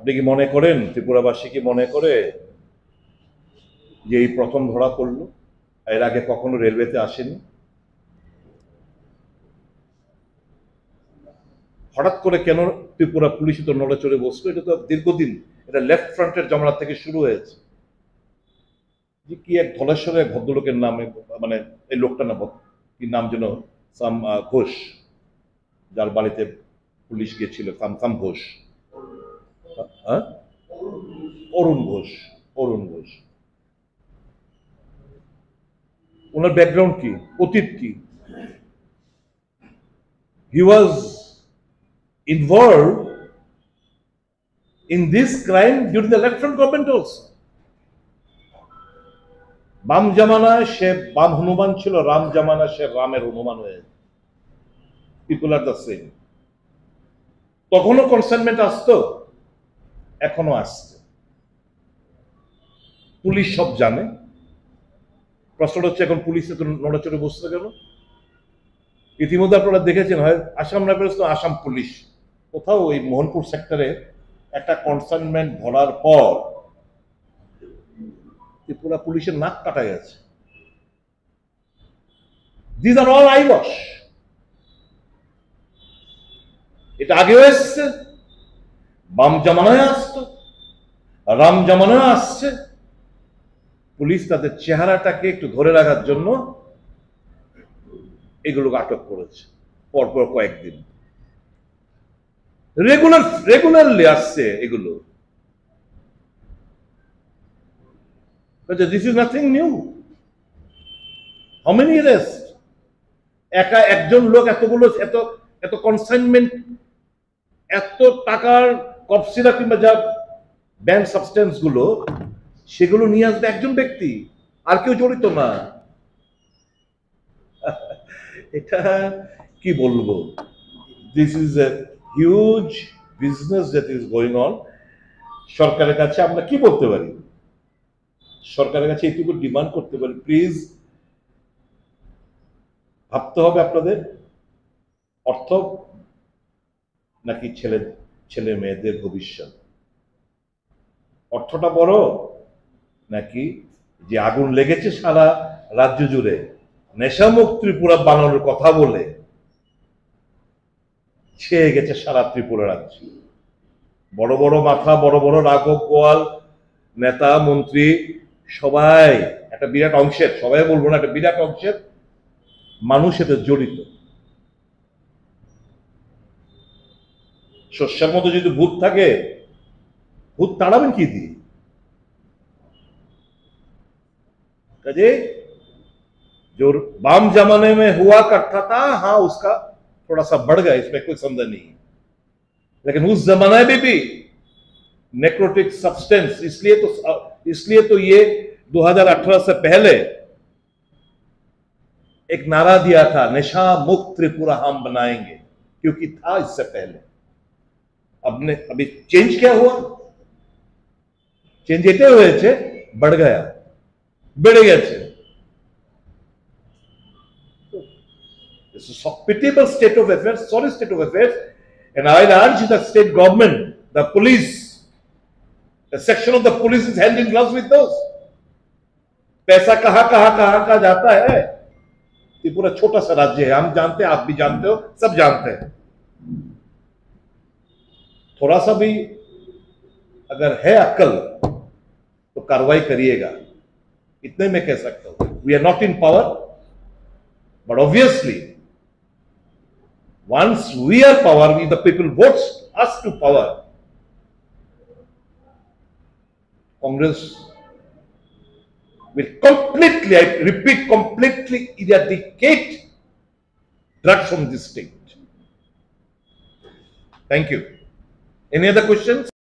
আপনি কি মনে করেন, ত্রিপুরাবাসী কি মনে করে যে এই প্রথম ধরা পড়লো? এর আগে কখনো রেলওয়েতে আসেনি? হঠাৎ করে কেন ত্রিপুরা পুলিশ তো নড়েচড়ে বসলো? এটা তো দীর্ঘদিন, এটা লেফট ফ্রন্টের জমানা থেকে শুরু হয়েছে। যে কি এক ধলেশ্বরের ভদ্রলোকের নামে, মানে এই লোকটা না, কি নাম যেন, সাম ঘোষ, যার বাড়িতে পুলিশ গেছিল, সাম ঘোষ, হ্যাঁ, অরুণ ঘোষ, অরুণ ঘোষ। ওনার ব্যাকগ্রাউন্ড কি, অতীত কি? হি ওয়াজ involved in this crime during the left front government also. বাম জামানায় সে বাম হনুমান ছিল, রাম জামানায় সে রামের হনুমান হয়ে, পিপল আর দ্য সেম। তখনও কনসাইনমেন্ট আসতো, এখনো আসছে, পুলিশ সব জানে। প্রশ্নটা হচ্ছে এখন পুলিশে তো নড়াচড়ে বসতে গেল। ইতিমধ্যে আপনারা দেখেছেন, হয় আসাম রাইফেলস তো আসাম পুলিশ, কোথাও ওই মোহনপুর সেক্টরে একটা কনসাইনমেন্ট ধরার পর ত্রিপুরা পুলিশের নাক কাটা গেছে। This are all eyewash. এটা আগেও এসছে, বাম জামানায় আসতো, রাম জামানায় আসছে। পুলিশ তাদের চেহারাটাকে একটু ধরে রাখার জন্য এগুলোকে আটক করেছে পরপর কয়েকদিন। রেগুলারলি আসছে এগুলো। This is nothing new. How many arrest? একা একজন লোক এতগুলো, এত এত কনসাইনমেন্ট, এত টাকার কপসিরা কিংবা যা ব্যাংক সাবস্টেন্স গুলো, সেগুলো নিয়ে আসবে একজন ব্যক্তি, আর কেউ জড়িত না। এটা কি বলবো, this is a huge business that is going on. সরকারের কাছে আমরা কি বলতে পারি? সরকারের কাছে এইটুকু ডিমান্ড করতে পারি, প্লিজ ভাবতে হবে আপনাদের, অর্থ নাকি ছেলে মেয়েদের ভবিষ্যৎ? অর্থটা বড় নাকি যে আগুন লেগেছে সারা রাজ্য জুড়ে নেশামুক্ত ত্রিপুরা বানানোর কথা বলে ছেয়ে গেছে সারা ত্রিপুরা রাজ্য? বড় বড় মাথা, বড় বড় রাঘব গোয়াল, নেতা মন্ত্রী, সবাই একটা বিরাট অংশের, সবাই বলবো না, একটা বিরাট অংশের মানুষ এতে জড়িত। শস্যের মধ্যে যদি ভূত থাকে, ভূত তাড়াবেন কি দিয়ে? काजे जो बाम जमाने में हुआ करता था, हाँ उसका थोड़ा सा बढ़ गया, इसमें कोई संदेह नहीं है, लेकिन उस जमाने में भी नेक्रोटिक सब्सटेंस, इसलिए तो ये 2018 से पहले एक नारा दिया था, नशा मुक्त त्रिपुरा हम बनाएंगे, क्योंकि था इससे पहले। अभी चेंज क्या हुआ? चेंज एटे हुए थे, बढ़ गया, বেড়ে গেছে। This is a pitiable state of affairs, sorry state of affairs, and I urge the state government, the police, the section of the police is hand in gloves with those. पैसा कहां का जाता है? ये पूरा छोटा सा राज्य है, हम जानते हैं, आप भी जानते हो, सब जानते हैं। थोड़ा सा भी अगर है अक्ल तो कार्रवाई करिएगा, इतने में कह सकता हूं। We are not in power, but obviously once we are power, we the people votes us to power, Congress will completely, I repeat, completely eradicate drugs from this state. Thank you. Any other questions?